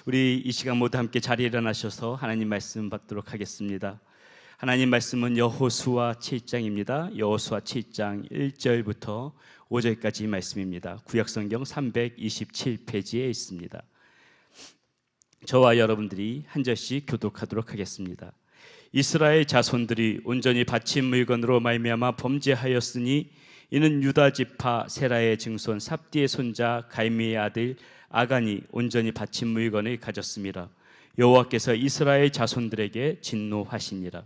우리 이 시간 모두 함께 자리에 일어나셔서 하나님 말씀 받도록 하겠습니다. 하나님 말씀은 여호수아 7장입니다. 여호수아 7장 1절부터 5절까지 말씀입니다. 구약성경 327페이지에 있습니다. 저와 여러분들이 한 절씩 교독하도록 하겠습니다. 이스라엘 자손들이 온전히 바친 물건으로 말미암아 범죄하였으니 이는 유다 지파 세라의 증손 삽디의 손자 갈미의 아들 아간이 온전히 바친 물건을 가졌습니다. 여호와께서 이스라엘 자손들에게 진노하시니라.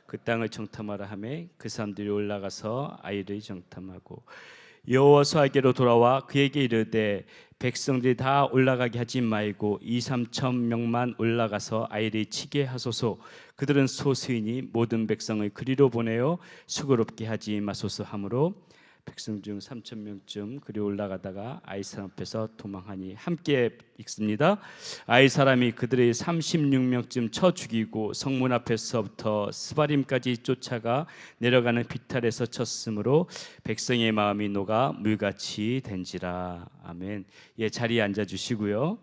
그 땅을 정탐하라 하매 그 사람들이 올라가서 아이를 정탐하고 여호수아에게로 돌아와 그에게 이르되 백성들이 다 올라가게 하지 말고 2-3천 명만 올라가서 아이를 치게 하소서. 그들은 소수이니 모든 백성을 그리로 보내어 수고롭게 하지 마소서 하므로 백성 중 3천 명쯤 그리 올라가다가 아이 사람 앞에서 도망하니. 함께 읽습니다. 아이 사람이 그들의 36명쯤 쳐 죽이고 성문 앞에서부터 스바림까지 쫓아가 내려가는 비탈에서 쳤으므로 백성의 마음이 녹아 물같이 된지라. 아멘. 예, 자리에 앉아 주시고요.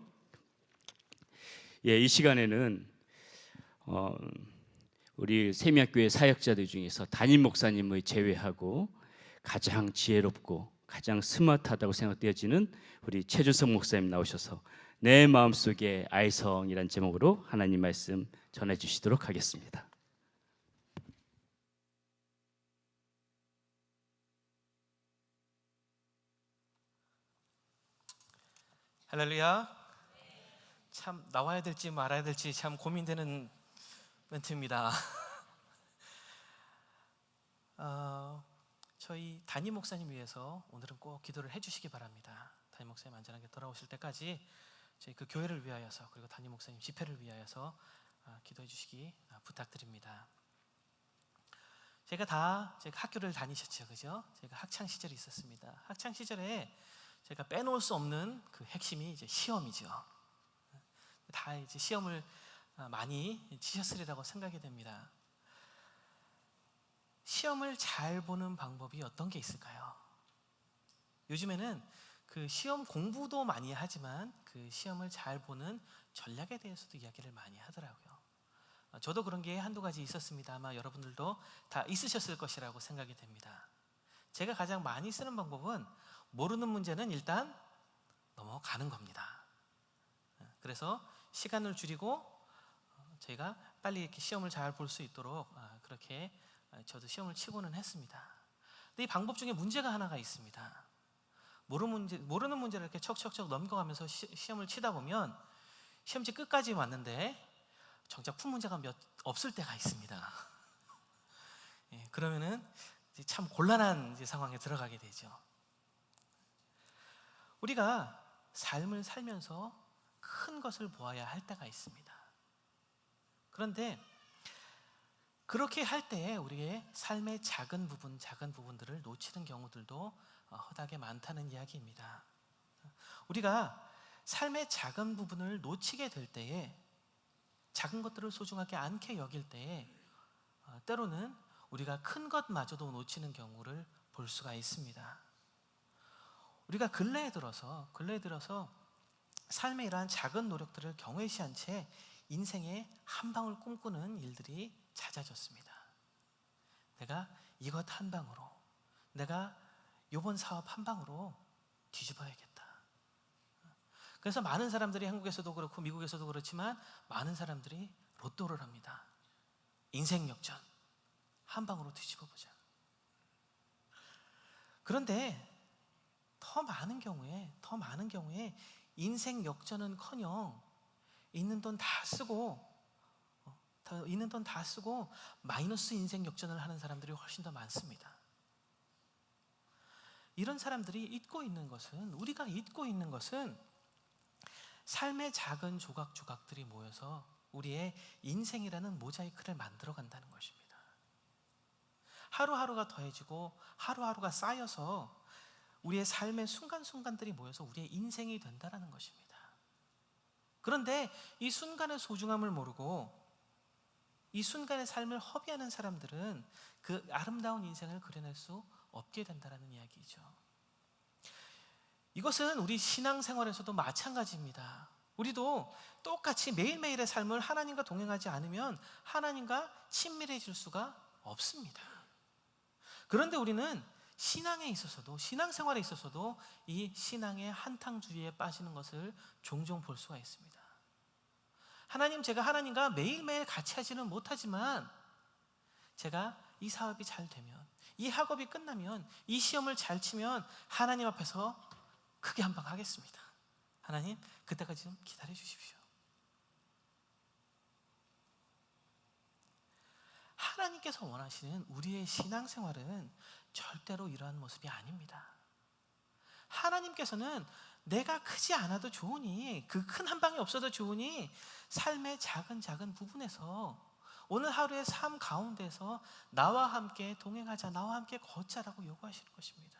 예, 이 시간에는 우리 세미학교의 사역자들 중에서 담임 목사님을 제외하고 가장 지혜롭고 가장 스마트하다고 생각되어지는 우리 최준석 목사님 나오셔서 내 마음속에 아이성이란 제목으로 하나님 말씀 전해주시도록 하겠습니다. 할렐루야. 참 나와야 될지 말아야 될지 참 고민되는 멘트입니다. 저희 담임 목사님 위해서 오늘은 꼭 기도를 해주시기 바랍니다. 담임 목사님 안전하게 돌아오실 때까지 저희 그 교회를 위하여서 그리고 담임 목사님 집회를 위하여서 기도해 주시기 부탁드립니다. 제가 학교를 다니셨죠, 그죠? 제가 학창 시절이 있었습니다. 학창 시절에 제가 빼놓을 수 없는 그 핵심이 이제 시험이죠. 다 이제 시험을 많이 치셨으리라고 생각이 됩니다. 시험을 잘 보는 방법이 어떤 게 있을까요? 요즘에는 그 시험 공부도 많이 하지만 그 시험을 잘 보는 전략에 대해서도 이야기를 많이 하더라고요. 저도 그런 게 한두 가지 있었습니다. 아마 여러분들도 다 있으셨을 것이라고 생각이 됩니다. 제가 가장 많이 쓰는 방법은 모르는 문제는 일단 넘어가는 겁니다. 그래서 시간을 줄이고 저희가 빨리 이렇게 시험을 잘 볼 수 있도록 그렇게 저도 시험을 치고는 했습니다. 근데 이 방법 중에 문제가 하나가 있습니다. 모르는 문제를 이렇게 척척척 넘겨가면서 시험을 치다 보면 시험지 끝까지 왔는데 정작 푼 문제가 몇 없을 때가 있습니다. 그러면은 참 곤란한 상황에 들어가게 되죠. 우리가 삶을 살면서 큰 것을 보아야 할 때가 있습니다. 그런데 그렇게 할 때에 우리의 삶의 작은 부분들을 놓치는 경우들도 허다하게 많다는 이야기입니다. 우리가 삶의 작은 부분을 놓치게 될 때에, 작은 것들을 소중하게 않게 여길 때에 때로는 우리가 큰 것마저도 놓치는 경우를 볼 수가 있습니다. 우리가 근래에 들어서 삶의 이러한 작은 노력들을 경외시한 채 인생의 한 방울 꿈꾸는 일들이 잦아졌습니다. 내가 이것 한 방으로, 내가 이번 사업 한 방으로 뒤집어야겠다. 그래서 많은 사람들이 한국에서도 그렇고 미국에서도 그렇지만 많은 사람들이 로또를 합니다. 인생 역전, 한 방으로 뒤집어보자. 그런데 더 많은 경우에 인생 역전은커녕 있는 돈 다 쓰고 마이너스 인생 역전을 하는 사람들이 훨씬 더 많습니다. 이런 사람들이 우리가 잊고 있는 것은 삶의 작은 조각들이 모여서 우리의 인생이라는 모자이크를 만들어 간다는 것입니다. 하루하루가 더해지고 하루하루가 쌓여서 우리의 삶의 순간순간들이 모여서 우리의 인생이 된다는 것입니다. 그런데 이 순간의 소중함을 모르고 이 순간의 삶을 허비하는 사람들은 그 아름다운 인생을 그려낼 수 없게 된다는 이야기죠. 이것은 우리 신앙생활에서도 마찬가지입니다. 우리도 똑같이 매일매일의 삶을 하나님과 동행하지 않으면 하나님과 친밀해질 수가 없습니다. 그런데 우리는 신앙에 있어서도, 신앙생활에 있어서도 이 신앙의 한탕주의에 빠지는 것을 종종 볼 수가 있습니다. 제가 하나님과 매일매일 같이 하지는 못하지만 제가 이 사업이 잘 되면, 이 학업이 끝나면, 이 시험을 잘 치면 하나님 앞에서 크게 한 방 하겠습니다. 하나님, 그때까지 좀 기다려 주십시오. 하나님께서 원하시는 우리의 신앙생활은 절대로 이러한 모습이 아닙니다. 하나님께서는 내가 크지 않아도 좋으니, 그 큰 한 방이 없어도 좋으니 삶의 작은 작은 부분에서, 오늘 하루의 삶 가운데서 나와 함께 동행하자, 나와 함께 걷자라고 요구하시는 것입니다.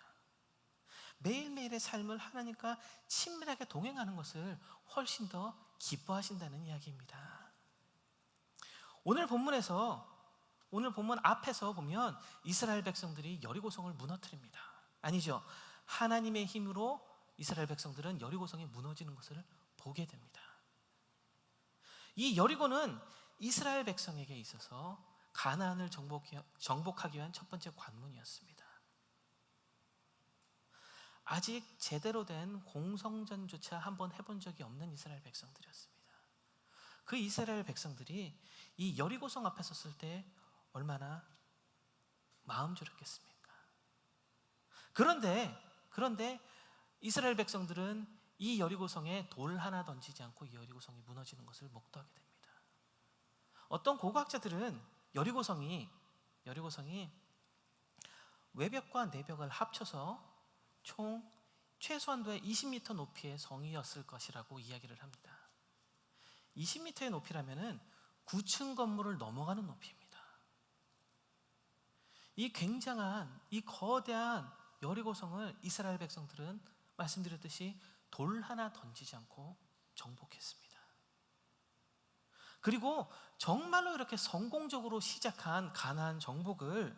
매일매일의 삶을 하나님과 친밀하게 동행하는 것을 훨씬 더 기뻐하신다는 이야기입니다. 오늘 본문 앞에서 보면 이스라엘 백성들이 여리고성을 무너뜨립니다. 아니죠. 하나님의 힘으로 이스라엘 백성들은 여리고성이 무너지는 것을 보게 됩니다. 이 여리고는 이스라엘 백성에게 있어서 가나안을 정복하기 위한 첫 번째 관문이었습니다. 아직 제대로 된 공성전조차 한번 해본 적이 없는 이스라엘 백성들이었습니다. 그 이스라엘 백성들이 이 여리고성 앞에 섰을 때 얼마나 마음 졸였겠습니까? 그런데 이스라엘 백성들은 이 여리고성에 돌 하나 던지지 않고 이 여리고성이 무너지는 것을 목도하게 됩니다. 어떤 고고학자들은 여리고성이 외벽과 내벽을 합쳐서 총 최소한도의 20m 높이의 성이었을 것이라고 이야기를 합니다. 20m의 높이라면은 9층 건물을 넘어가는 높이입니다. 이 굉장한, 이 거대한 여리고성을 이스라엘 백성들은 말씀드렸듯이 돌 하나 던지지 않고 정복했습니다. 그리고 정말로 이렇게 성공적으로 시작한 가나안 정복을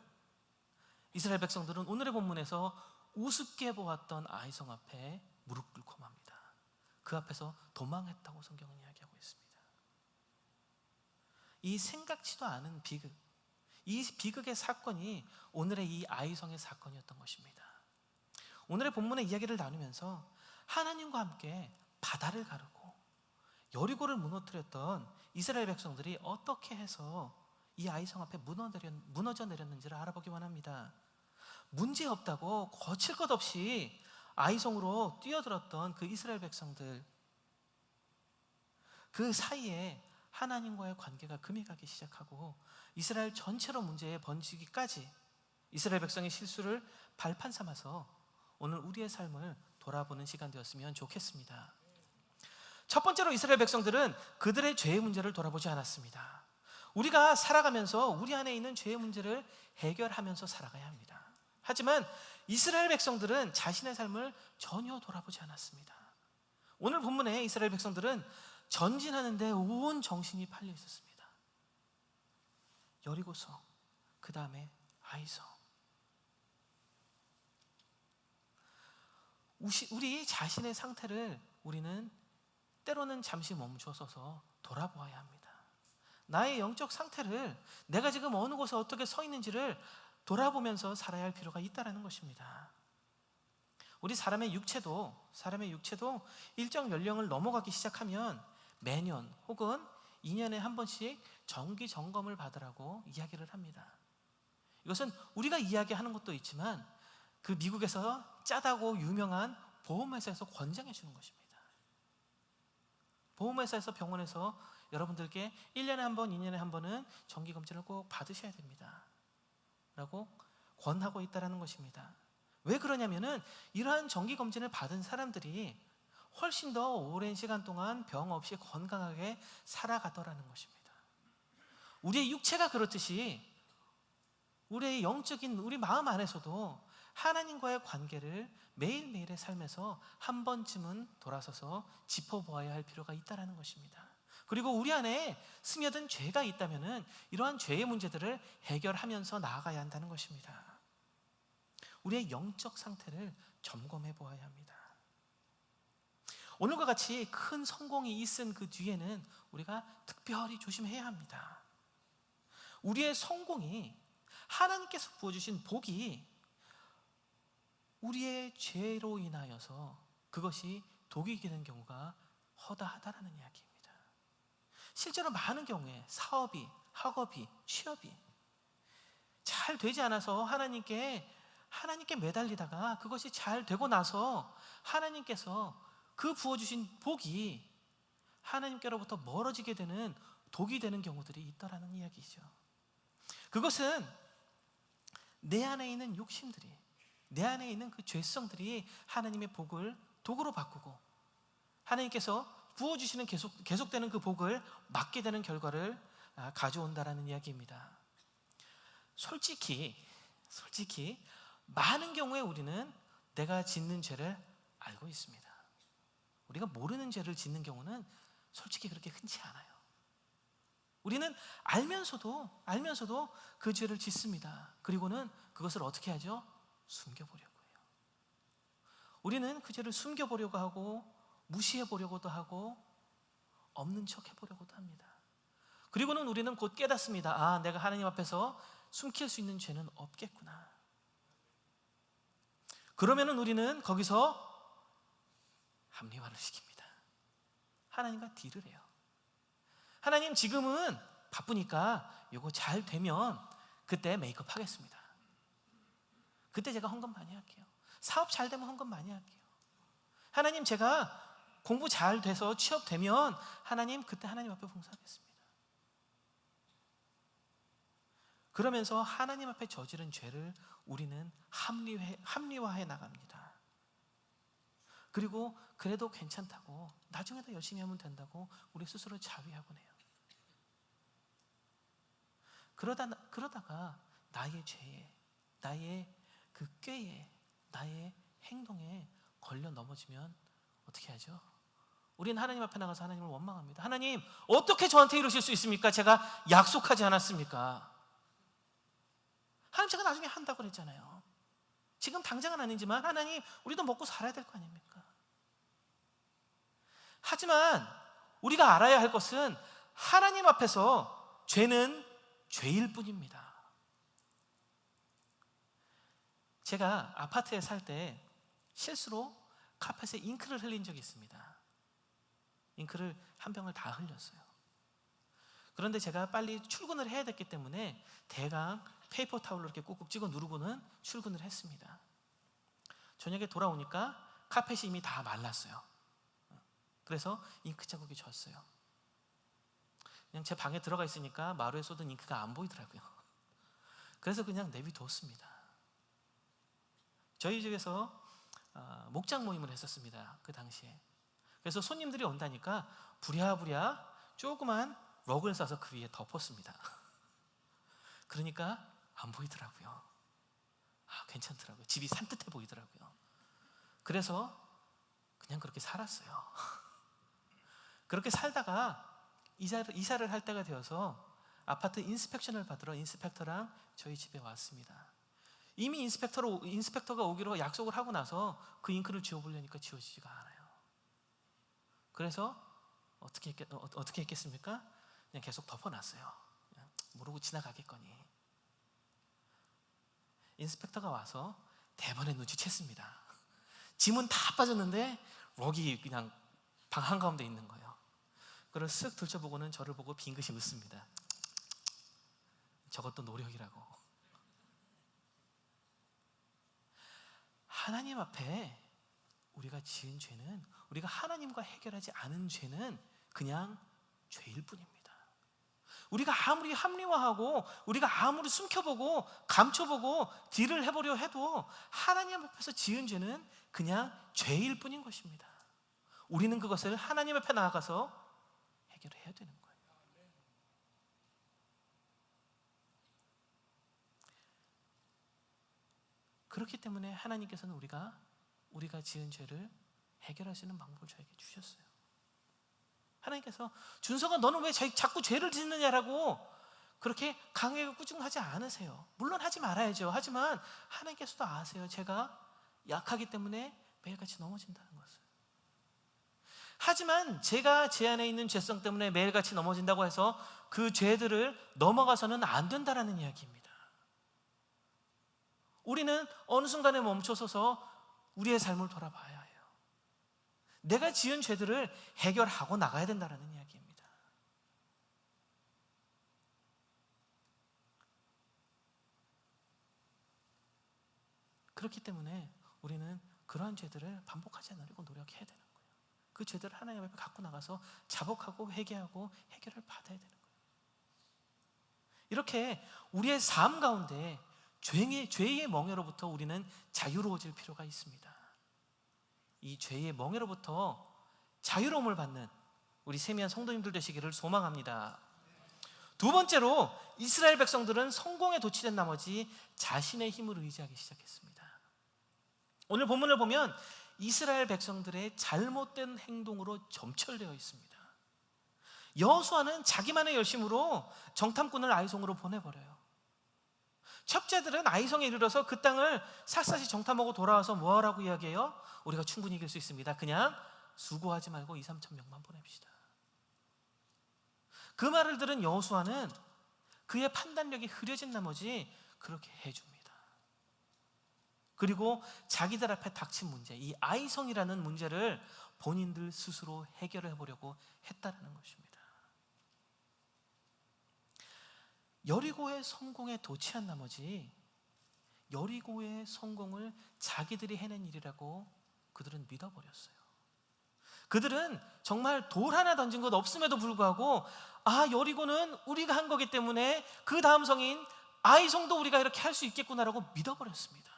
이스라엘 백성들은 오늘의 본문에서 우습게 보았던 아이성 앞에 무릎 꿇고 맙니다. 그 앞에서 도망했다고 성경은 이야기하고 있습니다. 이 생각지도 않은 비극, 이 비극의 사건이 오늘의 이 아이성의 사건이었던 것입니다. 오늘의 본문의 이야기를 나누면서 하나님과 함께 바다를 가르고 여리고를 무너뜨렸던 이스라엘 백성들이 어떻게 해서 이 아이성 앞에 무너져 내렸는지를 알아보기 원합니다. 문제없다고 거칠 것 없이 아이성으로 뛰어들었던 그 이스라엘 백성들, 그 사이에 하나님과의 관계가 금이 가기 시작하고 이스라엘 전체로 문제에 번지기까지 이스라엘 백성의 실수를 발판 삼아서 오늘 우리의 삶을 돌아보는 시간 되었으면 좋겠습니다. 첫 번째로 이스라엘 백성들은 그들의 죄의 문제를 돌아보지 않았습니다. 우리가 살아가면서 우리 안에 있는 죄의 문제를 해결하면서 살아가야 합니다. 하지만 이스라엘 백성들은 자신의 삶을 전혀 돌아보지 않았습니다. 오늘 본문에 이스라엘 백성들은 전진하는 데 온 정신이 팔려 있었습니다. 여리고성, 그 다음에 아이성. 우리 자신의 상태를 우리는 때로는 잠시 멈춰서서 돌아보아야 합니다. 나의 영적 상태를, 내가 지금 어느 곳에 어떻게 서 있는지를 돌아보면서 살아야 할 필요가 있다는 것입니다. 우리 사람의 육체도 일정 연령을 넘어가기 시작하면 매년 혹은 2년에 한 번씩 정기 점검을 받으라고 이야기를 합니다. 이것은 우리가 이야기하는 것도 있지만 그 미국에서 짜다고 유명한 보험회사에서 권장해 주는 것입니다. 보험회사에서, 병원에서 여러분들께 1년에 한 번, 2년에 한 번은 정기검진을 꼭 받으셔야 됩니다 라고 권하고 있다는 것입니다. 왜 그러냐면은 이러한 정기검진을 받은 사람들이 훨씬 더 오랜 시간 동안 병 없이 건강하게 살아가더라는 것입니다. 우리의 육체가 그렇듯이 우리의 영적인 우리 마음 안에서도 하나님과의 관계를 매일매일의 삶에서 한 번쯤은 돌아서서 짚어보아야 할 필요가 있다는 것입니다. 그리고 우리 안에 스며든 죄가 있다면은 이러한 죄의 문제들을 해결하면서 나아가야 한다는 것입니다. 우리의 영적 상태를 점검해 보아야 합니다. 오늘과 같이 큰 성공이 있은 그 뒤에는 우리가 특별히 조심해야 합니다. 우리의 성공이 하나님께서 부어주신 복이 우리의 죄로 인하여서 그것이 독이 되는 경우가 허다하다라는 이야기입니다. 실제로 많은 경우에 사업이, 학업이, 취업이 잘 되지 않아서 하나님께 매달리다가 그것이 잘 되고 나서 하나님께서 그 부어주신 복이 하나님께로부터 멀어지게 되는 독이 되는 경우들이 있다라는 이야기죠. 그것은 내 안에 있는 욕심들이, 내 안에 있는 그 죄성들이 하나님의 복을 독으로 바꾸고 하나님께서 부어주시는 계속되는 그 복을 막게 되는 결과를 가져온다라는 이야기입니다. 솔직히 많은 경우에 우리는 내가 짓는 죄를 알고 있습니다. 우리가 모르는 죄를 짓는 경우는 솔직히 그렇게 흔치 않아요. 우리는 알면서도 그 죄를 짓습니다. 그리고는 그것을 어떻게 하죠? 숨겨보려고 해요. 우리는 그 죄를 숨겨보려고 하고 무시해보려고도 하고 없는 척 해보려고도 합니다. 그리고는 우리는 곧 깨닫습니다. 아, 내가 하나님 앞에서 숨길 수 있는 죄는 없겠구나. 그러면은 우리는 거기서 합리화를 시킵니다. 하나님과 딜을 해요. 하나님, 지금은 바쁘니까 이거 잘 되면 그때 메이크업 하겠습니다. 그때 제가 헌금 많이 할게요. 사업 잘 되면 헌금 많이 할게요. 하나님, 제가 공부 잘 돼서 취업되면 하나님, 그때 하나님 앞에 봉사하겠습니다. 그러면서 하나님 앞에 저지른 죄를 우리는 합리화해 나갑니다. 그리고 그래도 괜찮다고, 나중에 더 열심히 하면 된다고 우리 스스로 자위하곤 해요. 그러다가 나의 죄에, 나의 그 꾀에, 나의 행동에 걸려 넘어지면 어떻게 하죠? 우리는 하나님 앞에 나가서 하나님을 원망합니다. 하나님, 어떻게 저한테 이러실 수 있습니까? 제가 약속하지 않았습니까? 하나님, 제가 나중에 한다고 그랬잖아요. 지금 당장은 아니지만 하나님, 우리도 먹고 살아야 될 거 아닙니까? 하지만 우리가 알아야 할 것은 하나님 앞에서 죄는 죄일 뿐입니다. 제가 아파트에 살 때 실수로 카펫에 잉크를 흘린 적이 있습니다. 잉크를 한 병을 다 흘렸어요. 그런데 제가 빨리 출근을 해야 됐기 때문에 대강 페이퍼 타올로 이렇게 꾹꾹 찍어 누르고는 출근을 했습니다. 저녁에 돌아오니까 카펫이 이미 다 말랐어요. 그래서 잉크 자국이 졌어요. 그냥 제 방에 들어가 있으니까 마루에 쏟은 잉크가 안 보이더라고요. 그래서 그냥 내비뒀습니다. 저희 집에서 목장 모임을 했었습니다. 그 당시에. 그래서 손님들이 온다니까 부랴부랴 조그만 럭을 싸서 그 위에 덮었습니다. 그러니까 안 보이더라고요. 괜찮더라고요. 집이 산뜻해 보이더라고요. 그래서 그냥 그렇게 살았어요. 그렇게 살다가 이사를 할 때가 되어서 아파트 인스펙션을 받으러 인스펙터랑 저희 집에 왔습니다. 이미 인스펙터가 오기로 약속을 하고 나서 그 잉크를 지워보려니까 지워지지가 않아요. 그래서 어떻게 했겠습니까? 그냥 계속 덮어놨어요. 그냥 모르고 지나가겠거니. 인스펙터가 와서 대번에 눈치챘습니다. 짐은 다 빠졌는데 럭이 그냥 방 한가운데 있는 거예요. 그걸 쓱 들춰보고는 저를 보고 빙긋이 웃습니다. 저것도 노력이라고. 하나님 앞에 우리가 지은 죄는, 우리가 하나님과 해결하지 않은 죄는 그냥 죄일 뿐입니다. 우리가 아무리 합리화하고 우리가 아무리 숨겨보고 감춰보고 딜을 해보려 해도 하나님 앞에서 지은 죄는 그냥 죄일 뿐인 것입니다. 우리는 그것을 하나님 앞에 나아가서 해결해야 되는 거예요. 그렇기 때문에 하나님께서는 우리가 지은 죄를 해결할 수 있는 방법을 저에게 주셨어요. 하나님께서 준서가 너는 왜 자꾸 죄를 짓느냐라고 그렇게 강하게 꾸중하지 않으세요. 물론 하지 말아야죠. 하지만 하나님께서도 아세요. 제가 약하기 때문에 매일같이 넘어진다는 것을. 하지만 제가 제 안에 있는 죄성 때문에 매일같이 넘어진다고 해서 그 죄들을 넘어가서는 안 된다라는 이야기입니다. 우리는 어느 순간에 멈춰서서 우리의 삶을 돌아봐야 해요. 내가 지은 죄들을 해결하고 나가야 된다는 이야기입니다. 그렇기 때문에 우리는 그러한 죄들을 반복하지 않으려고 노력해야 되는 거예요. 그 죄들을 하나님 앞에 갖고 나가서 자복하고 회개하고 해결을 받아야 되는 거예요. 이렇게 우리의 삶 가운데 죄의 멍에로부터 우리는 자유로워질 필요가 있습니다. 이 죄의 멍에로부터 자유로움을 받는 우리 세미한 성도님들 되시기를 소망합니다. 두 번째로 이스라엘 백성들은 성공에 도취된 나머지 자신의 힘을 의지하기 시작했습니다. 오늘 본문을 보면 이스라엘 백성들의 잘못된 행동으로 점철되어 있습니다. 여호수아는 자기만의 열심으로 정탐꾼을 아이성으로 보내버려요. 첩자들은 아이성에 이르러서 그 땅을 샅샅이 정탐하고 돌아와서 뭐하라고 이야기해요? 우리가 충분히 이길 수 있습니다. 그냥 수고하지 말고 2-3천 명만 보냅시다. 그 말을 들은 여호수아는 그의 판단력이 흐려진 나머지 그렇게 해줍니다. 그리고 자기들 앞에 닥친 문제, 이 아이성이라는 문제를 본인들 스스로 해결해 보려고 했다는 것입니다. 여리고의 성공에 도취한 나머지 여리고의 성공을 자기들이 해낸 일이라고 그들은 믿어버렸어요. 그들은 정말 돌 하나 던진 것 없음에도 불구하고 여리고는 우리가 한 거기 때문에 그 다음 성인 아이성도 우리가 이렇게 할 수 있겠구나라고 믿어버렸습니다.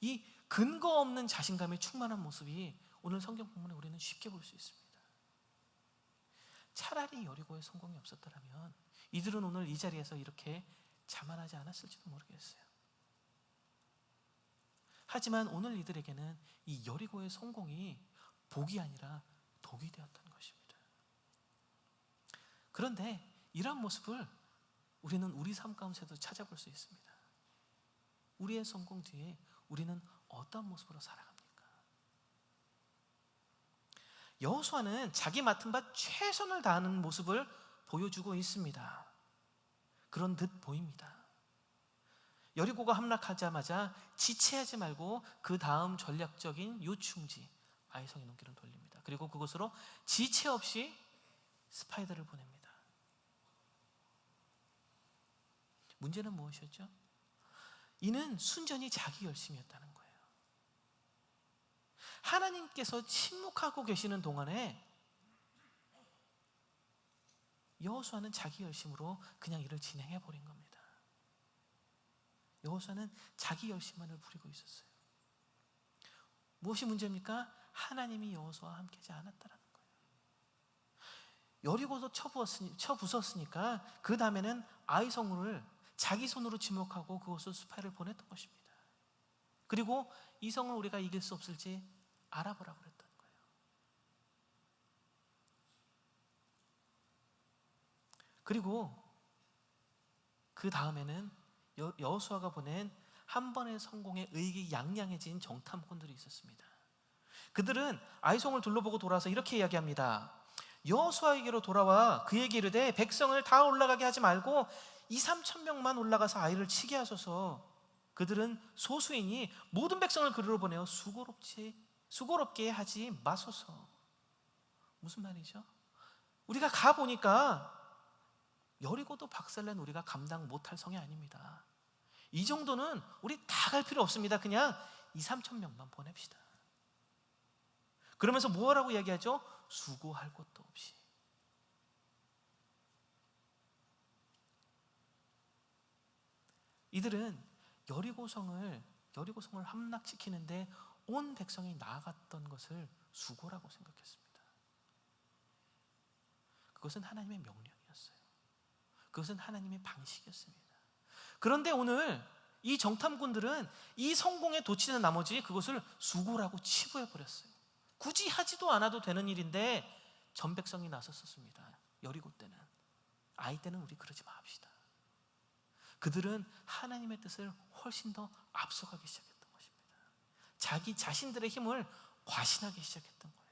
이 근거 없는 자신감에 충만한 모습이 오늘 성경 본문에 우리는 쉽게 볼 수 있습니다. 차라리 여리고의 성공이 없었더라면 이들은 오늘 이 자리에서 이렇게 자만하지 않았을지도 모르겠어요. 하지만 오늘 이들에게는 이 여리고의 성공이 복이 아니라 독이 되었던 것입니다. 그런데 이러한 모습을 우리는 우리 삶 가운데서도 찾아볼 수 있습니다. 우리의 성공 뒤에 우리는 어떤 모습으로 살아갑니까? 여호수아는 자기 맡은 바 최선을 다하는 모습을 보여주고 있습니다. 그런 듯 보입니다. 여리고가 함락하자마자 지체하지 말고 그 다음 전략적인 요충지 아이성의 눈길을 돌립니다. 그리고 그곳으로 지체 없이 스파이들을 보냅니다. 문제는 무엇이었죠? 이는 순전히 자기 열심이었다는 거예요. 하나님께서 침묵하고 계시는 동안에 여호수아는 자기 열심으로 그냥 일을 진행해 버린 겁니다. 여호수아는 자기 열심만을 부리고 있었어요. 무엇이 문제입니까? 하나님이 여호수아와 함께하지 않았다는 거예요. 여리고도 쳐부쉈으니까 그 다음에는 아이성을 자기 손으로 지목하고 그곳으로 스파이를 보냈던 것입니다. 그리고 이 성을 우리가 이길 수 없을지 알아보라고 그랬던 거예요. 그리고 그 다음에는 여호수아가 보낸 한 번의 성공에 의기양양해진 정탐꾼들이 있었습니다. 그들은 아이성을 둘러보고 돌아와서 이렇게 이야기합니다. 여호수아에게로 돌아와 그에게 이르되 백성을 다 올라가게 하지 말고 2-3천 명만 올라가서 아이를 치게 하소서. 그들은 소수이니 모든 백성을 그리로 보내어 수고롭게 하지 마소서. 무슨 말이죠? 우리가 가보니까 여리고도 박살낸 우리가 감당 못할 성이 아닙니다. 이 정도는 우리 다 갈 필요 없습니다. 그냥 2-3천 명만 보냅시다. 그러면서 뭐라고 이야기하죠? 수고할 것도 없이. 이들은 여리고성을 함락시키는데 온 백성이 나아갔던 것을 수고라고 생각했습니다. 그것은 하나님의 명령이었어요. 그것은 하나님의 방식이었습니다. 그런데 오늘 이 정탐꾼들은 이 성공에 도취된 나머지 그것을 수고라고 치부해버렸어요. 굳이 하지도 않아도 되는 일인데 전 백성이 나섰었습니다. 여리고 때는. 아이 때는 우리 그러지 맙시다. 그들은 하나님의 뜻을 훨씬 더 앞서가기 시작했던 것입니다. 자기 자신들의 힘을 과신하기 시작했던 거예요.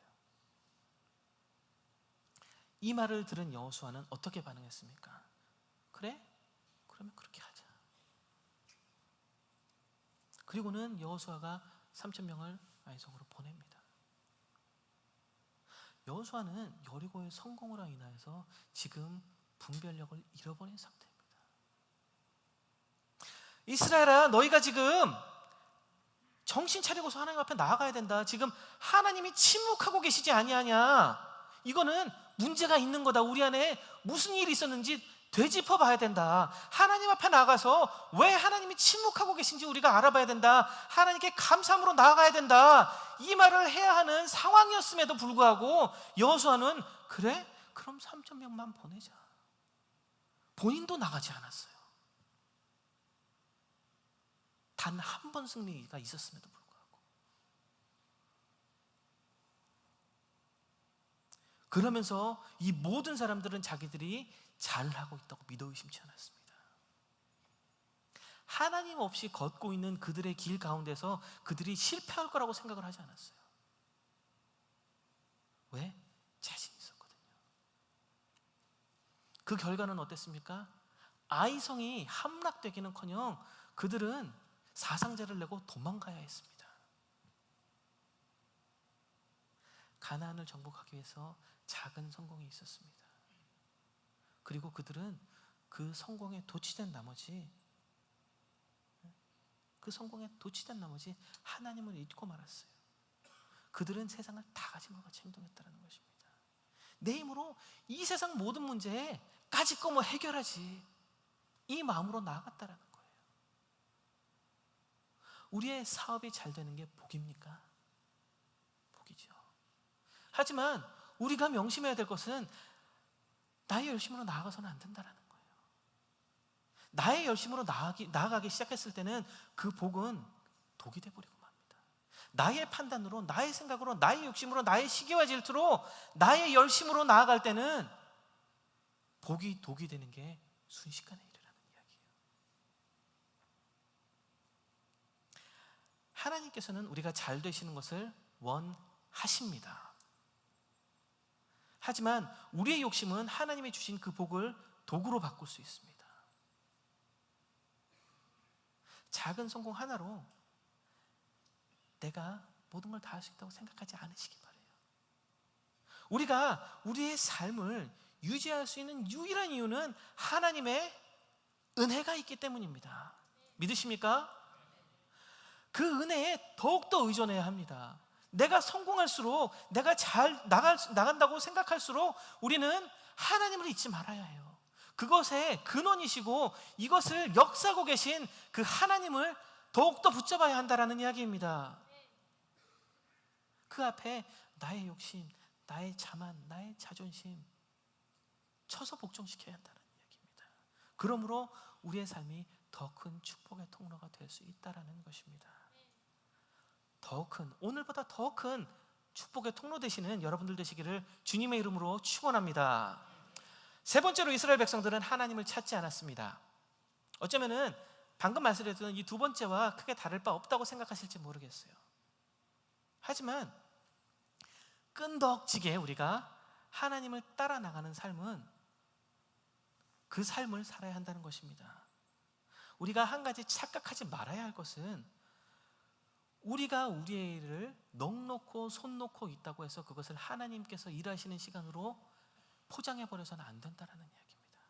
이 말을 들은 여호수아는 어떻게 반응했습니까? 그래? 그러면 그렇게 하자. 그리고는 여호수아가 3,000명을 아이성으로 보냅니다. 여호수아는 여리고의 성공으로 인하여서 지금 분별력을 잃어버린 상태입니다. 이스라엘아, 너희가 지금 정신 차리고서 하나님 앞에 나아가야 된다. 지금 하나님이 침묵하고 계시지 아니하냐. 이거는 문제가 있는 거다. 우리 안에 무슨 일이 있었는지 되짚어 봐야 된다. 하나님 앞에 나가서 왜 하나님이 침묵하고 계신지 우리가 알아봐야 된다. 하나님께 감사함으로 나아가야 된다. 이 말을 해야 하는 상황이었음에도 불구하고 여호수아는 그래? 그럼 3,000명만 보내자. 본인도 나가지 않았어요. 단 한 번 승리가 있었음에도 불구하고. 그러면서 이 모든 사람들은 자기들이 잘하고 있다고 믿어 의심치 않았습니다. 하나님 없이 걷고 있는 그들의 길 가운데서 그들이 실패할 거라고 생각을 하지 않았어요. 왜? 자신이 있었거든요. 그 결과는 어땠습니까? 아이성이 함락되기는커녕 그들은 사상자를 내고 도망가야 했습니다. 가나안을 정복하기 위해서 작은 성공이 있었습니다. 그리고 그들은 그 성공에 도취된 나머지 하나님을 잊고 말았어요. 그들은 세상을 다 가진 것 같이 행동했다는 것입니다. 내 힘으로 이 세상 모든 문제에 까짓 거 뭐 해결하지, 이 마음으로 나아갔다라는 거예요. 우리의 사업이 잘 되는 게 복입니까? 복이죠. 하지만 우리가 명심해야 될 것은 나의 열심으로 나아가서는 안 된다는 거예요. 나의 열심으로 나아가기 시작했을 때는 그 복은 독이 돼버리고 맙니다. 나의 판단으로, 나의 생각으로, 나의 욕심으로, 나의 시기와 질투로, 나의 열심으로 나아갈 때는 복이 독이 되는 게 순식간에 일어나는 이야기예요. 하나님께서는 우리가 잘 되시는 것을 원하십니다. 하지만 우리의 욕심은 하나님이 주신 그 복을 도구로 바꿀 수 있습니다. 작은 성공 하나로 내가 모든 걸 다 할 수 있다고 생각하지 않으시기 바라요. 우리가 우리의 삶을 유지할 수 있는 유일한 이유는 하나님의 은혜가 있기 때문입니다. 믿으십니까? 그 은혜에 더욱더 의존해야 합니다. 내가 성공할수록, 내가 잘 나간다고 생각할수록 우리는 하나님을 잊지 말아야 해요. 그것의 근원이시고 이것을 역사하고 계신 그 하나님을 더욱더 붙잡아야 한다는 이야기입니다. 그 앞에 나의 욕심, 나의 자만, 나의 자존심 쳐서 복종시켜야 한다는 이야기입니다. 그러므로 우리의 삶이 더 큰 축복의 통로가 될 수 있다는 것입니다. 더 큰, 오늘보다 더 큰 축복의 통로 되시는 여러분들 되시기를 주님의 이름으로 축원합니다. 세 번째로 이스라엘 백성들은 하나님을 찾지 않았습니다. 어쩌면은 방금 말씀드렸던 이 두 번째와 크게 다를 바 없다고 생각하실지 모르겠어요. 하지만 끈덕지게 우리가 하나님을 따라 나가는 삶은 그 삶을 살아야 한다는 것입니다. 우리가 한 가지 착각하지 말아야 할 것은 우리가 우리의 일을 넋 놓고 손 놓고 있다고 해서 그것을 하나님께서 일하시는 시간으로 포장해버려서는 안 된다는 이야기입니다.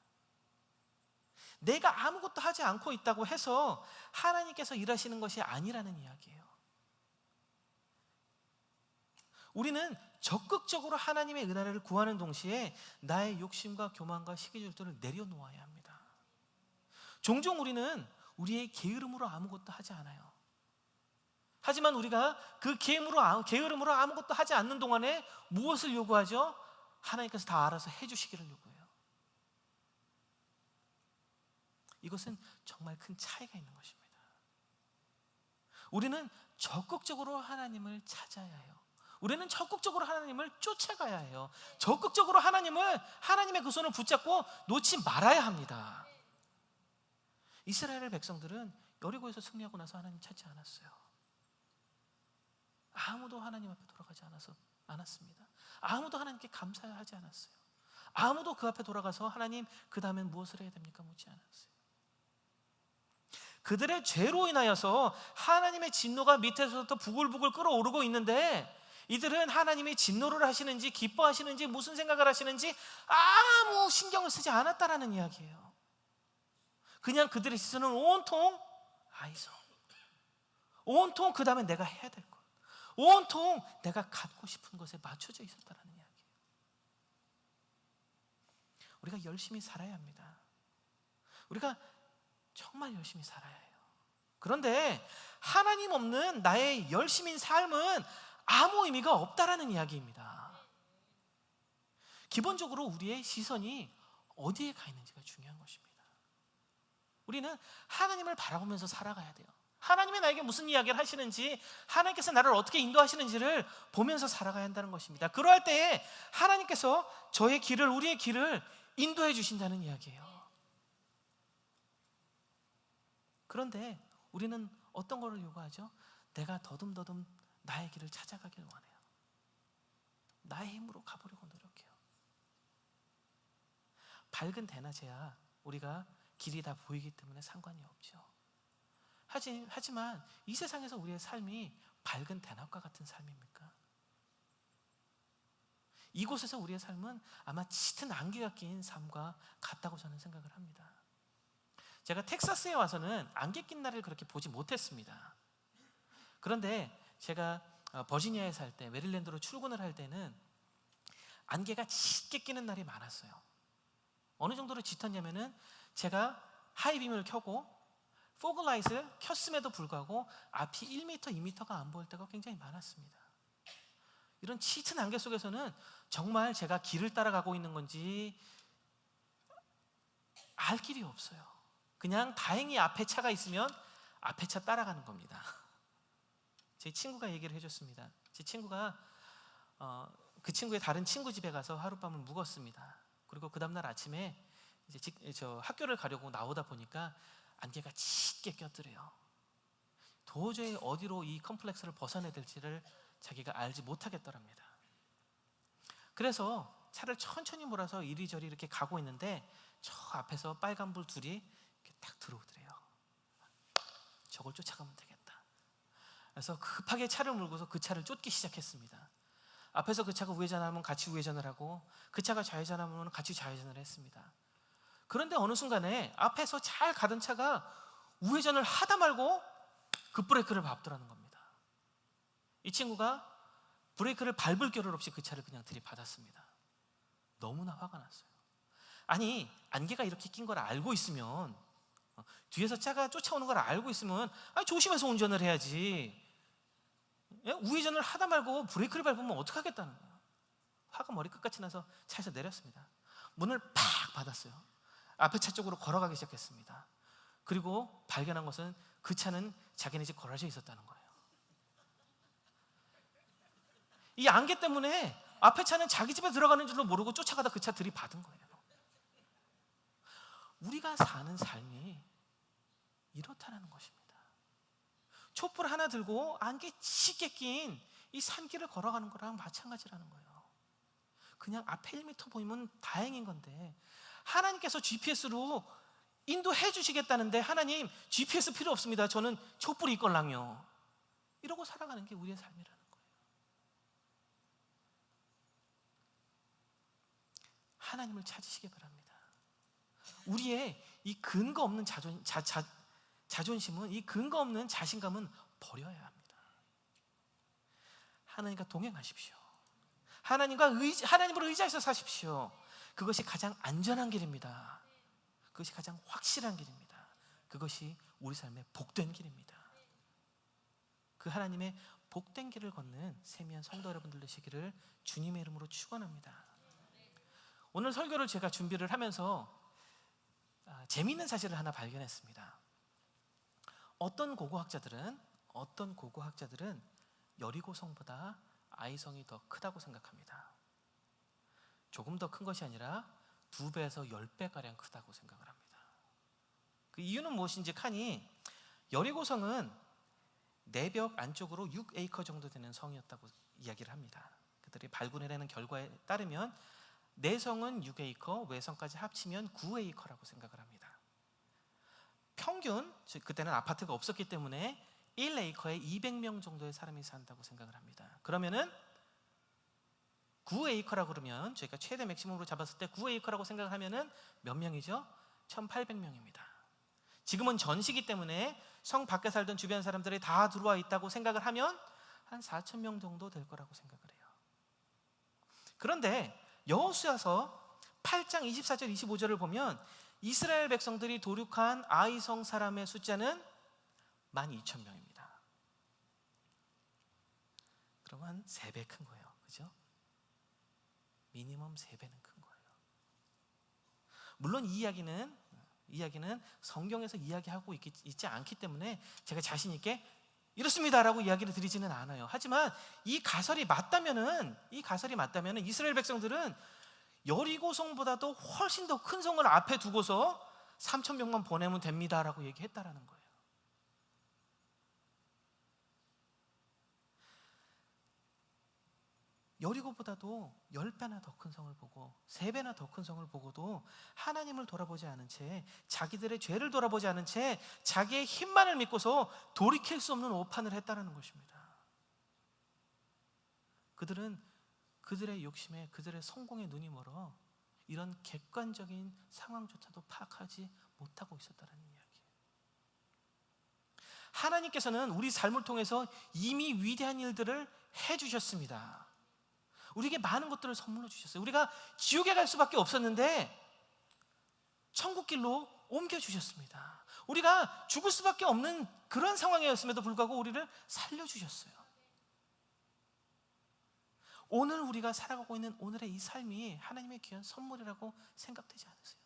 내가 아무것도 하지 않고 있다고 해서 하나님께서 일하시는 것이 아니라는 이야기예요. 우리는 적극적으로 하나님의 은혜를 구하는 동시에 나의 욕심과 교만과 시기질투를 내려놓아야 합니다. 종종 우리는 우리의 게으름으로 아무것도 하지 않아요. 하지만 우리가 그 게으름으로 아무것도 하지 않는 동안에 무엇을 요구하죠? 하나님께서 다 알아서 해주시기를 요구해요. 이것은 정말 큰 차이가 있는 것입니다. 우리는 적극적으로 하나님을 찾아야 해요. 우리는 적극적으로 하나님을 쫓아가야 해요. 적극적으로 하나님의 그 손을 붙잡고 놓지 말아야 합니다. 이스라엘 백성들은 여리고에서 승리하고 나서 하나님 찾지 않았어요. 아무도 하나님 앞에 돌아가지 않았습니다. 아무도 하나님께 감사하지 않았어요. 아무도 그 앞에 돌아가서 하나님 그 다음엔 무엇을 해야 됩니까? 묻지 않았어요. 그들의 죄로 인하여서 하나님의 진노가 밑에서부터 부글부글 끓어오르고 있는데, 이들은 하나님이 진노를 하시는지 기뻐하시는지 무슨 생각을 하시는지 아무 신경을 쓰지 않았다라는 이야기예요. 그냥 그들의 시선은 온통 아이성, 온통 그 다음에 내가 해야 될 것, 온통 내가 갖고 싶은 것에 맞춰져 있었다라는 이야기예요. 우리가 열심히 살아야 합니다. 우리가 정말 열심히 살아야 해요. 그런데 하나님 없는 나의 열심인 삶은 아무 의미가 없다라는 이야기입니다. 기본적으로 우리의 시선이 어디에 가 있는지가 중요한 것입니다. 우리는 하나님을 바라보면서 살아가야 돼요. 하나님이 나에게 무슨 이야기를 하시는지, 하나님께서 나를 어떻게 인도하시는지를 보면서 살아가야 한다는 것입니다. 그러할 때에 하나님께서 저의 길을, 우리의 길을 인도해 주신다는 이야기예요. 그런데 우리는 어떤 것을 요구하죠? 내가 더듬더듬 나의 길을 찾아가길 원해요. 나의 힘으로 가보려고 노력해요. 밝은 대낮에야 우리가 길이 다 보이기 때문에 상관이 없죠. 하지만 이 세상에서 우리의 삶이 밝은 대낮과 같은 삶입니까? 이곳에서 우리의 삶은 아마 짙은 안개가 낀 삶과 같다고 저는 생각을 합니다. 제가 텍사스에 와서는 안개 낀 날을 그렇게 보지 못했습니다. 그런데 제가 버지니아에 살 때, 메릴랜드로 출근을 할 때는 안개가 짙게 끼는 날이 많았어요. 어느 정도로 짙었냐면은 제가 하이빔을 켜고 포그라이트를 켰음에도 불구하고 앞이 1m, 2m가 안 보일 때가 굉장히 많았습니다. 이런 짙은 안개 속에서는 정말 제가 길을 따라가고 있는 건지 알 길이 없어요. 그냥 다행히 앞에 차가 있으면 앞에 차 따라가는 겁니다. 제 친구가 얘기를 해줬습니다. 제 친구가 그 친구의 다른 친구 집에 가서 하룻밤을 묵었습니다. 그리고 그 다음날 아침에 이제 학교를 가려고 나오다 보니까 안개가 짙게 꼈더래요. 도저히 어디로 이 컴플렉스를 벗어내야 될지를 자기가 알지 못하겠더랍니다. 그래서 차를 천천히 몰아서 이리저리 이렇게 가고 있는데 저 앞에서 빨간불 둘이 이렇게 딱 들어오더래요. 저걸 쫓아가면 되겠다. 그래서 급하게 차를 몰고서 그 차를 쫓기 시작했습니다. 앞에서 그 차가 우회전하면 같이 우회전을 하고, 그 차가 좌회전하면 같이 좌회전을 했습니다. 그런데 어느 순간에 앞에서 잘 가던 차가 우회전을 하다 말고 급브레이크를 밟더라는 겁니다. 이 친구가 브레이크를 밟을 겨를 없이 그 차를 그냥 들이받았습니다. 너무나 화가 났어요. 아니, 안개가 이렇게 낀 걸 알고 있으면, 뒤에서 차가 쫓아오는 걸 알고 있으면 조심해서 운전을 해야지. 우회전을 하다 말고 브레이크를 밟으면 어떡하겠다는 거예요. 화가 머리끝까지 나서 차에서 내렸습니다. 문을 팍 닫았어요. 앞에 차 쪽으로 걸어가기 시작했습니다. 그리고 발견한 것은 그 차는 자기네 집 거라지에 있었다는 거예요. 이 안개 때문에 앞에 차는 자기 집에 들어가는 줄도 모르고 쫓아가다 그 차 들이받은 거예요. 우리가 사는 삶이 이렇다는 것입니다. 촛불 하나 들고 안개 짙게 낀 이 산길을 걸어가는 거랑 마찬가지라는 거예요. 그냥 앞에 1m 보이면 다행인 건데, 하나님께서 GPS로 인도해 주시겠다는데 하나님 GPS 필요 없습니다. 저는 촛불이 있걸랑요. 이러고 살아가는 게 우리의 삶이라는 거예요. 하나님을 찾으시기 바랍니다. 우리의 이 근거 없는 자존심은, 이 근거 없는 자신감은 버려야 합니다. 하나님과 동행하십시오. 하나님을 의지해서 사십시오. 그것이 가장 안전한 길입니다. 그것이 가장 확실한 길입니다. 그것이 우리 삶의 복된 길입니다. 그 하나님의 복된 길을 걷는 세미한 성도 여러분들 되시기를 주님의 이름으로 축원합니다. 오늘 설교를 제가 준비를 하면서 재미있는 사실을 하나 발견했습니다. 어떤 고고학자들은 여리고성보다 아이성이 더 크다고 생각합니다. 조금 더 큰 것이 아니라 2배에서 10배가량 크다고 생각을 합니다. 그 이유는 무엇인지 하니 여리고성은 내벽 안쪽으로 6에이커 정도 되는 성이었다고 이야기를 합니다. 그들이 발굴을 해낸 결과에 따르면 내성은 6에이커, 외성까지 합치면 9에이커라고 생각을 합니다. 평균, 즉 그때는 아파트가 없었기 때문에 1에이커에 200명 정도의 사람이 산다고 생각을 합니다. 그러면은 9에이커라고 그러면 저희가 최대 맥시멈으로 잡았을 때 9에이커라고 생각을 하면은 몇 명이죠? 1800명입니다. 지금은 전시기 때문에 성 밖에 살던 주변 사람들이 다 들어와 있다고 생각을 하면 한 4000명 정도 될 거라고 생각을 해요. 그런데 여호수아서 8장 24절 25절을 보면 이스라엘 백성들이 도륙한 아이성 사람의 숫자는 12,000명입니다. 그러면 한 3배 큰 거예요. 그죠? 미니멈 3배는 큰 거예요. 물론 이 이야기는 성경에서 이야기하고 있지 않기 때문에 제가 자신 있게 이렇습니다라고 이야기를 드리지는 않아요. 하지만 이 가설이 맞다면은 이스라엘 백성들은 여리고성보다도 훨씬 더 큰 성을 앞에 두고서 3,000명만 보내면 됩니다라고 얘기했다라는 거예요. 여리고보다도 10배나 더 큰 성을 보고 3배나 더 큰 성을 보고도 하나님을 돌아보지 않은 채, 자기들의 죄를 돌아보지 않은 채 자기의 힘만을 믿고서 돌이킬 수 없는 오판을 했다는 것입니다. 그들은 그들의 욕심에, 그들의 성공에 눈이 멀어 이런 객관적인 상황조차도 파악하지 못하고 있었다는 이야기예요. 하나님께서는 우리 삶을 통해서 이미 위대한 일들을 해주셨습니다. 우리에게 많은 것들을 선물로 주셨어요. 우리가 지옥에 갈 수밖에 없었는데 천국길로 옮겨주셨습니다. 우리가 죽을 수밖에 없는 그런 상황이었음에도 불구하고 우리를 살려주셨어요. 오늘 우리가 살아가고 있는 오늘의 이 삶이 하나님의 귀한 선물이라고 생각되지 않으세요?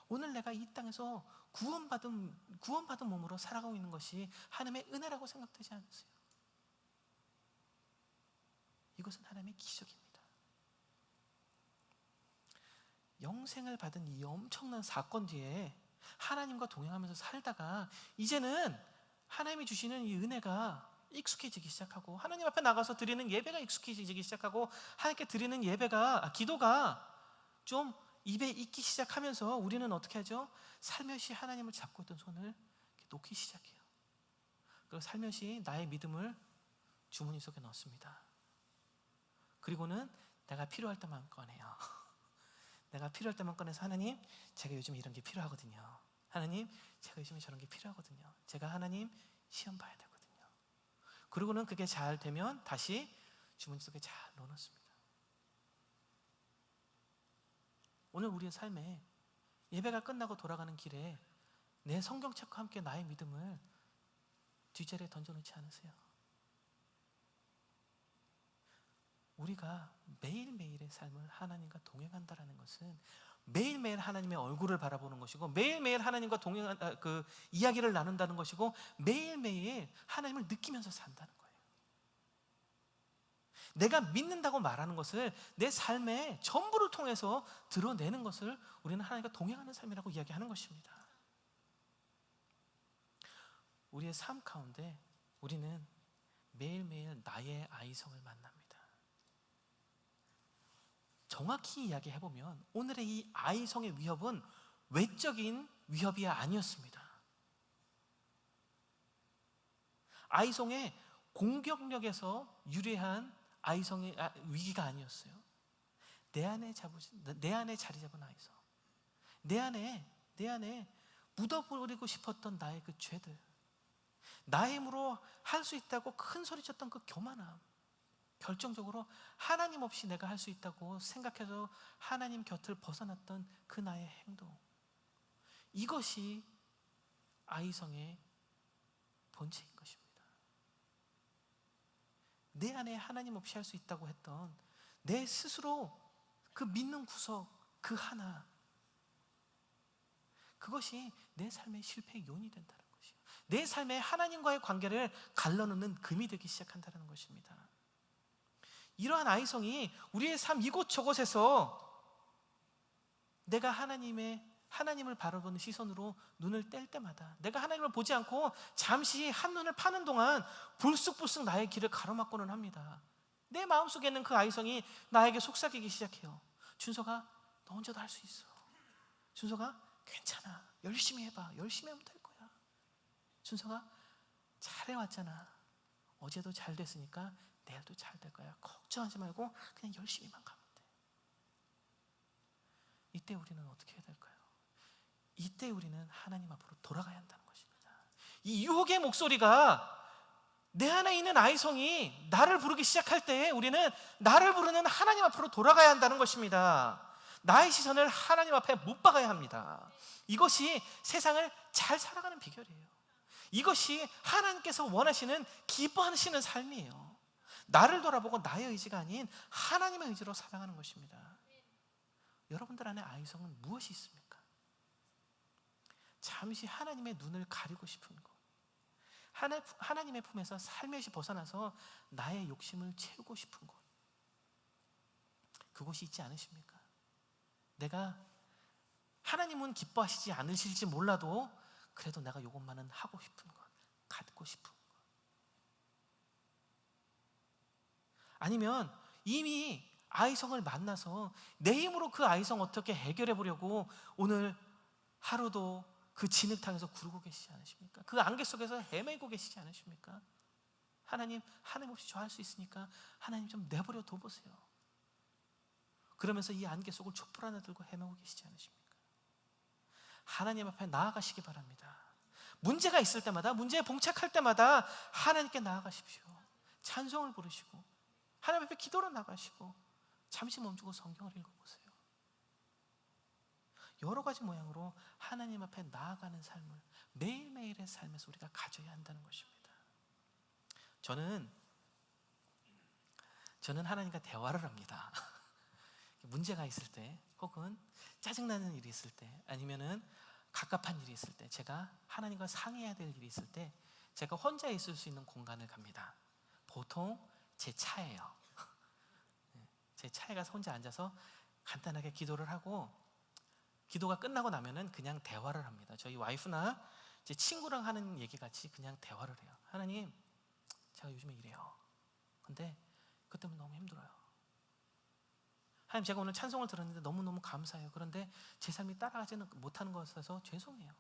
오늘 내가 이 땅에서 구원받은 몸으로 살아가고 있는 것이 하나님의 은혜라고 생각되지 않으세요? 이것은 하나님의 기적입니다. 영생을 받은 이 엄청난 사건 뒤에 하나님과 동행하면서 살다가 이제는 하나님이 주시는 이 은혜가 익숙해지기 시작하고 하나님 앞에 나가서 드리는 예배가 익숙해지기 시작하고 하나님께 드리는 기도가 좀 입에 익기 시작하면서 우리는 어떻게 하죠? 살며시 하나님을 잡고 있던 손을 이렇게 놓기 시작해요. 그리고 살며시 나의 믿음을 주머니 속에 넣습니다. 그리고는 내가 필요할 때만 꺼내요. 내가 필요할 때만 꺼내서 하나님, 제가 요즘 이런 게 필요하거든요. 하나님, 제가 요즘에 저런 게 필요하거든요. 제가 하나님 시험 봐야 되거든요. 그리고는 그게 잘 되면 다시 주머니 속에 잘 넣어놓습니다. 오늘 우리의 삶에 예배가 끝나고 돌아가는 길에 내 성경책과 함께 나의 믿음을 뒷자리에 던져놓지 않으세요? 우리가 매일매일의 삶을 하나님과 동행한다는 것은 매일매일 하나님의 얼굴을 바라보는 것이고 매일매일 하나님과 이야기를 나눈다는 것이고 매일매일 하나님을 느끼면서 산다는 거예요. 내가 믿는다고 말하는 것을 내 삶의 전부를 통해서 드러내는 것을 우리는 하나님과 동행하는 삶이라고 이야기하는 것입니다. 우리의 삶 가운데 우리는 매일매일 나의 아이성을 만납니다. 정확히 이야기해보면 오늘의 이 아이성의 위협은 외적인 위협이 아니었습니다. 아이성의 공격력에서 유래한 아이성의 위기가 아니었어요. 내 안에 자리 잡은 아이성, 내 안에 묻어버리고 싶었던 나의 그 죄들, 나의 힘으로 할 수 있다고 큰 소리쳤던 그 교만함, 결정적으로 하나님 없이 내가 할 수 있다고 생각해서 하나님 곁을 벗어났던 그 나의 행동, 이것이 아이성의 본체인 것입니다. 내 안에 하나님 없이 할 수 있다고 했던 내 스스로 그 믿는 구석 그 하나, 그것이 내 삶의 실패의 요인이 된다는 것이에요. 내 삶에 하나님과의 관계를 갈라놓는 금이 되기 시작한다는 것입니다. 이러한 아이성이 우리의 삶 이곳저곳에서 내가 하나님을 바라보는 시선으로 눈을 뗄 때마다, 내가 하나님을 보지 않고 잠시 한눈을 파는 동안 불쑥불쑥 나의 길을 가로막고는 합니다. 내 마음속에 있는 그 아이성이 나에게 속삭이기 시작해요. 준서가 너 혼자도 할 수 있어. 준서가 괜찮아. 열심히 해봐. 열심히 하면 될 거야. 준서가 잘해왔잖아. 어제도 잘 됐으니까 내일도 잘 될 거야. 걱정하지 말고 그냥 열심히만 가면 돼. 이때 우리는 어떻게 해야 될까요? 이때 우리는 하나님 앞으로 돌아가야 한다는 것입니다. 이 유혹의 목소리가 내 안에 있는 아이성이 나를 부르기 시작할 때 우리는 나를 부르는 하나님 앞으로 돌아가야 한다는 것입니다. 나의 시선을 하나님 앞에 못 박아야 합니다. 이것이 세상을 잘 살아가는 비결이에요. 이것이 하나님께서 원하시는, 기뻐하시는 삶이에요. 나를 돌아보고 나의 의지가 아닌 하나님의 의지로 살아가는 것입니다. 여러분들 안에 아이성은 무엇이 있습니까? 잠시 하나님의 눈을 가리고 싶은 것, 하나님의 품에서 살며시 벗어나서 나의 욕심을 채우고 싶은 것, 그곳이 있지 않으십니까? 내가 하나님은 기뻐하시지 않으실지 몰라도 그래도 내가 이것만은 하고 싶은 것, 갖고 싶은 것. 아니면 이미 아이성을 만나서 내 힘으로 그 아이성 어떻게 해결해 보려고 오늘 하루도 그 진흙탕에서 구르고 계시지 않으십니까? 그 안개 속에서 헤매고 계시지 않으십니까? 하나님 없이 저 할 수 있으니까 하나님 좀 내버려 둬보세요. 그러면서 이 안개 속을 촛불 하나 들고 헤매고 계시지 않으십니까? 하나님 앞에 나아가시기 바랍니다. 문제가 있을 때마다, 문제에 봉착할 때마다 하나님께 나아가십시오. 찬송을 부르시고 하나님 앞에 기도로 나가시고 잠시 멈추고 성경을 읽어보세요. 여러 가지 모양으로 하나님 앞에 나아가는 삶을 매일매일의 삶에서 우리가 가져야 한다는 것입니다. 저는 하나님과 대화를 합니다. 문제가 있을 때, 혹은 짜증나는 일이 있을 때, 아니면은 갑갑한 일이 있을 때, 제가 하나님과 상의해야 될 일이 있을 때 제가 혼자 있을 수 있는 공간을 갑니다. 보통 제 차예요. 제 차에 가서 혼자 앉아서 간단하게 기도를 하고, 기도가 끝나고 나면은 그냥 대화를 합니다. 저희 와이프나 제 친구랑 하는 얘기 같이 그냥 대화를 해요. 하나님, 제가 요즘에 이래요. 근데 그것 때문에 너무 힘들어요. 하나님, 제가 오늘 찬송을 들었는데 너무너무 감사해요. 그런데 제 삶이 따라가지는 못하는 것 같아서 죄송해요.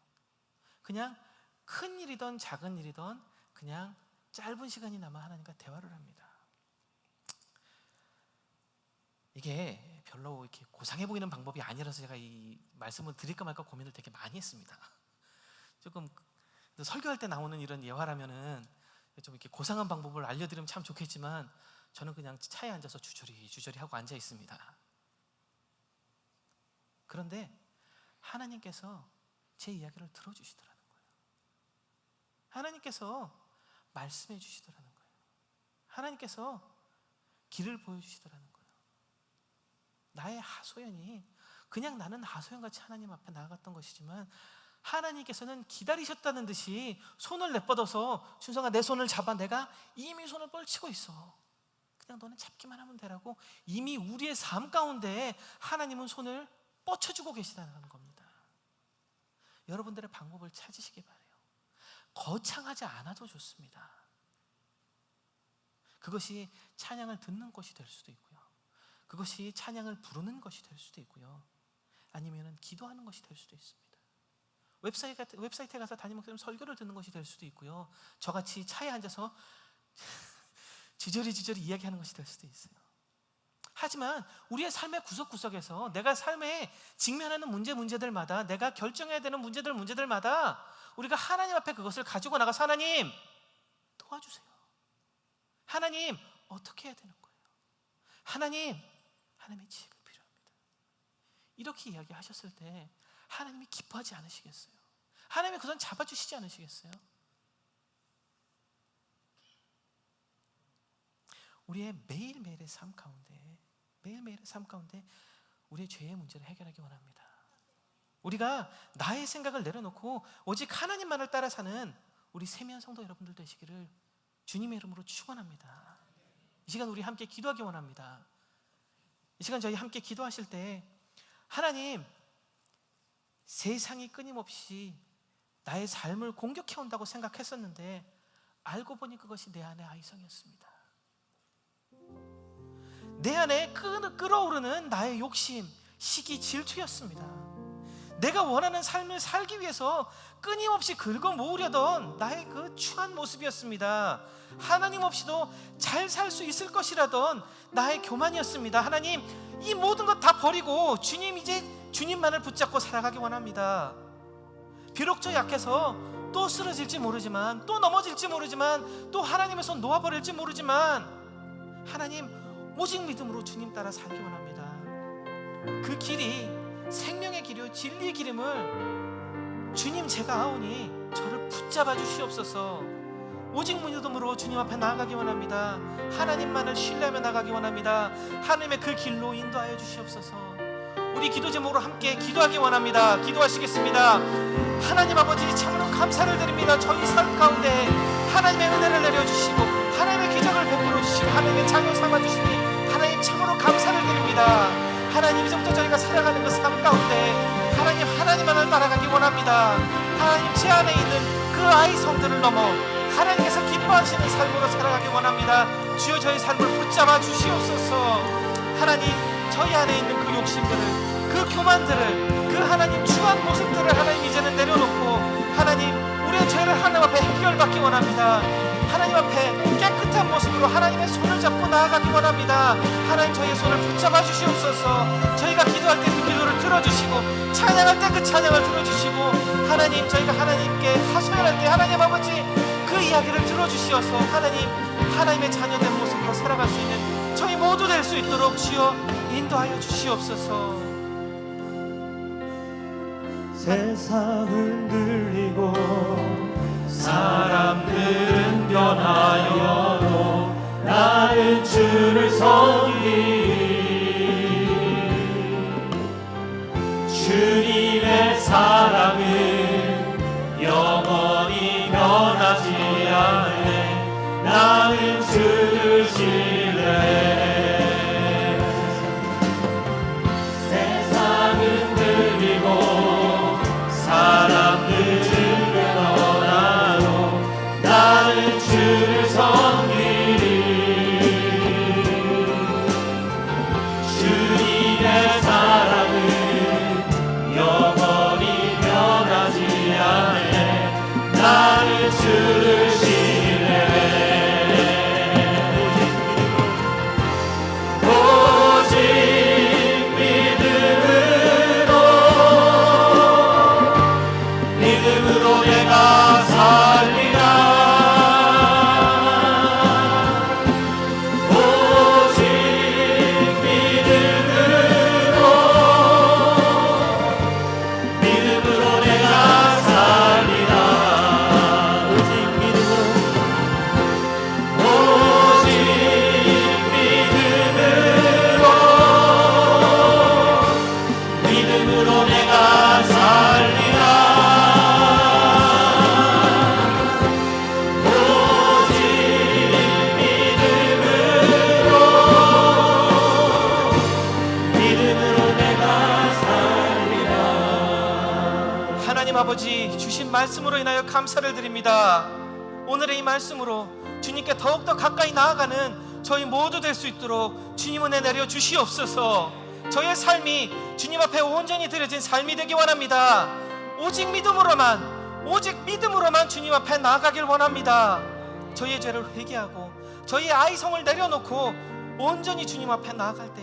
그냥 큰 일이든 작은 일이든 그냥 짧은 시간이나마 하나님과 대화를 합니다. 이게 별로 이렇게 고상해 보이는 방법이 아니라서 제가 이 말씀을 드릴까 말까 고민을 되게 많이 했습니다. 조금 설교할 때 나오는 이런 예화라면은 좀 이렇게 고상한 방법을 알려드리면 참 좋겠지만, 저는 그냥 차에 앉아서 주저리 하고 앉아 있습니다. 그런데 하나님께서 제 이야기를 들어주시더라는 거예요. 하나님께서 말씀해 주시더라는 거예요. 하나님께서 길을 보여주시더라는 거예요. 나의 하소연이 그냥 나는 하소연같이 하나님 앞에 나아갔던 것이지만, 하나님께서는 기다리셨다는 듯이 손을 내뻗어서, 준성아 내 손을 잡아. 내가 이미 손을 뻗치고 있어. 그냥 너는 잡기만 하면 되라고 이미 우리의 삶 가운데 하나님은 손을 뻗쳐주고 계시다는 겁니다. 여러분들의 방법을 찾으시기 바라요. 거창하지 않아도 좋습니다. 그것이 찬양을 듣는 것이 될 수도 있고요, 그것이 찬양을 부르는 것이 될 수도 있고요, 아니면 기도하는 것이 될 수도 있습니다. 웹사이트에 가서 담임 목사님 설교를 듣는 것이 될 수도 있고요, 저같이 차에 앉아서 지저리 이야기하는 것이 될 수도 있어요. 하지만 우리의 삶의 구석구석에서 내가 삶에 직면하는 문제들마다, 내가 결정해야 되는 문제들마다 우리가 하나님 앞에 그것을 가지고 나가서, 하나님 도와주세요. 하나님 어떻게 해야 되는 거예요? 하나님의 지혜가 필요합니다. 이렇게 이야기하셨을 때 하나님이 기뻐하지 않으시겠어요? 하나님이 그 손 잡아주시지 않으시겠어요? 우리의 매일매일의 삶 가운데 우리의 죄의 문제를 해결하기 원합니다. 우리가 나의 생각을 내려놓고 오직 하나님만을 따라 사는 우리 세미한 성도 여러분들 되시기를 주님의 이름으로 축원합니다. 이 시간 우리 함께 기도하기 원합니다. 이 시간 저희 함께 기도하실 때 하나님, 세상이 끊임없이 나의 삶을 공격해 온다고 생각했었는데 알고 보니 그것이 내 안의 아이성이었습니다. 내 안에 끓어오르는 나의 욕심, 시기, 질투였습니다. 내가 원하는 삶을 살기 위해서 끊임없이 긁어 모으려던 나의 그 추한 모습이었습니다. 하나님 없이도 잘 살 수 있을 것이라던 나의 교만이었습니다. 하나님, 이 모든 것 다 버리고 주님, 이제 주님만을 붙잡고 살아가기 원합니다. 비록 저 약해서 또 쓰러질지 모르지만, 또 넘어질지 모르지만, 또 하나님의 손 놓아버릴지 모르지만, 하나님, 오직 믿음으로 주님 따라 살기 원합니다. 그 길이 생명의 길이요 진리의 길임을 주님 제가 아오니 저를 붙잡아 주시옵소서. 오직 믿음으로 주님 앞에 나아가기 원합니다. 하나님만을 신뢰하며 나가기 원합니다. 하나님의 그 길로 인도하여 주시옵소서. 우리 기도 제목으로 함께 기도하기 원합니다. 기도하시겠습니다. 하나님 아버지, 참으로 감사를 드립니다. 저희 삶 가운데 하나님의 은혜를 내려주시고 하나님의 기적을 베풀어 주시고 하나님의 자녀 삼아주시니 하나님 참으로 감사를 드립니다. 하나님, 이제부터 저희가 살아가는 그 삶 가운데 하나님, 하나님만을 따라가기 원합니다. 하나님, 제 안에 있는 그 아이성들을 넘어 하나님께서 기뻐하시는 삶으로 살아가기 원합니다. 주여, 저희 삶을 붙잡아 주시옵소서. 하나님, 저희 안에 있는 그 욕심들을, 그 교만들을, 그 하나님 추한 모습들을 하나님 이제는 내려놓고 하나님, 우리의 죄를 하나님 앞에 해결받기 원합니다. 하나님 앞에 깨끗한 모습으로 하나님의 손을 잡고 나아가기 원합니다. 하나님, 저희의 손을 붙잡아 주시옵소서. 저희가 기도할 때 그 기도를 들어주시고 찬양할 때 그 찬양을 들어주시고 하나님, 저희가 하나님께 하소연할 때 하나님 아버지 그 이야기를 들어주시어서 하나님, 하나님의 자녀된 모습으로 살아갈 수 있는 저희 모두 될 수 있도록 주여 인도하여 주시옵소서. 세상은 들리고 사람들은 변하여도 나는 주를 섬기리. 주님의 사랑은 영원히 변하지 않네. 나는 주를 신뢰해. 세상은 들리고 사람들은 변하여도 나는 주를 섬기리. 주님의 사랑은 영원히 변하지 않네. 나는 주를 신뢰해. 오직 믿음으로 내가 살리라. 오직 믿음으로 내가 살리라. 오직 믿음으로 내가 살리라. 하나님 아버지, 주신 말씀으로 인하여 감사를 드립니다. 오늘의 이 말씀으로 주님께 더욱더 가까이 나아가는 저희 모두 될 수 있도록 주님 은혜 내려 주시옵소서. 저의 삶이 주님 앞에 온전히 드려진 삶이 되기 원합니다. 오직 믿음으로만 주님 앞에 나아가길 원합니다. 저희의 죄를 회개하고 저희의 아이성을 내려놓고 온전히 주님 앞에 나아갈 때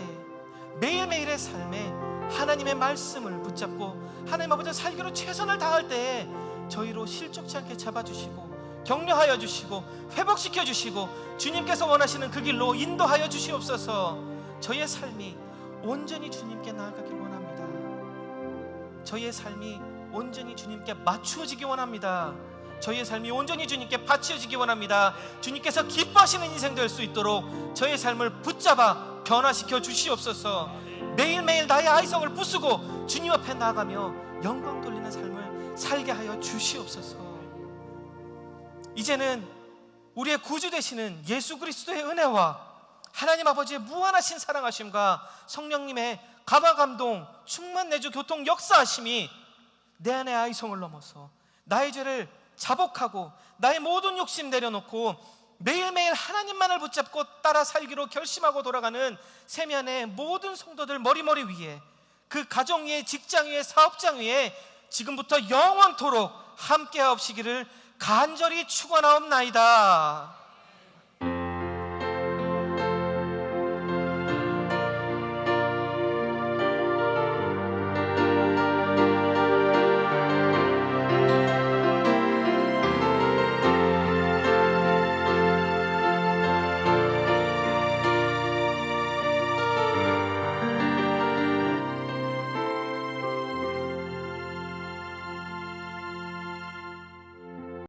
매일매일의 삶에 하나님의 말씀을 붙잡고 하나님 아버지 살기로 최선을 다할 때 저희로 실족치 않게 잡아주시고 격려하여 주시고 회복시켜 주시고 주님께서 원하시는 그 길로 인도하여 주시옵소서. 저희의 삶이 온전히 주님께 나아가길 원합니다. 저희의 삶이 온전히 주님께 맞추어지기 원합니다. 저희의 삶이 온전히 주님께 바치어지기 원합니다. 주님께서 기뻐하시는 인생 될 수 있도록 저희의 삶을 붙잡아 변화시켜 주시옵소서. 매일매일 나의 아이성을 부수고 주님 앞에 나아가며 영광 돌리는 삶을 살게 하여 주시옵소서. 이제는 우리의 구주 되시는 예수 그리스도의 은혜와 하나님 아버지의 무한하신 사랑하심과 성령님의 감화 감동 충만 내주 교통 역사하심이 내 안의 아이성을 넘어서 나의 죄를 자복하고 나의 모든 욕심 내려놓고 매일매일 하나님만을 붙잡고 따라 살기로 결심하고 돌아가는 세미안의 모든 성도들 머리머리 위에, 그 가정 위에, 직장 위에, 사업장 위에 지금부터 영원토록 함께하옵시기를 간절히 축원하옵나이다.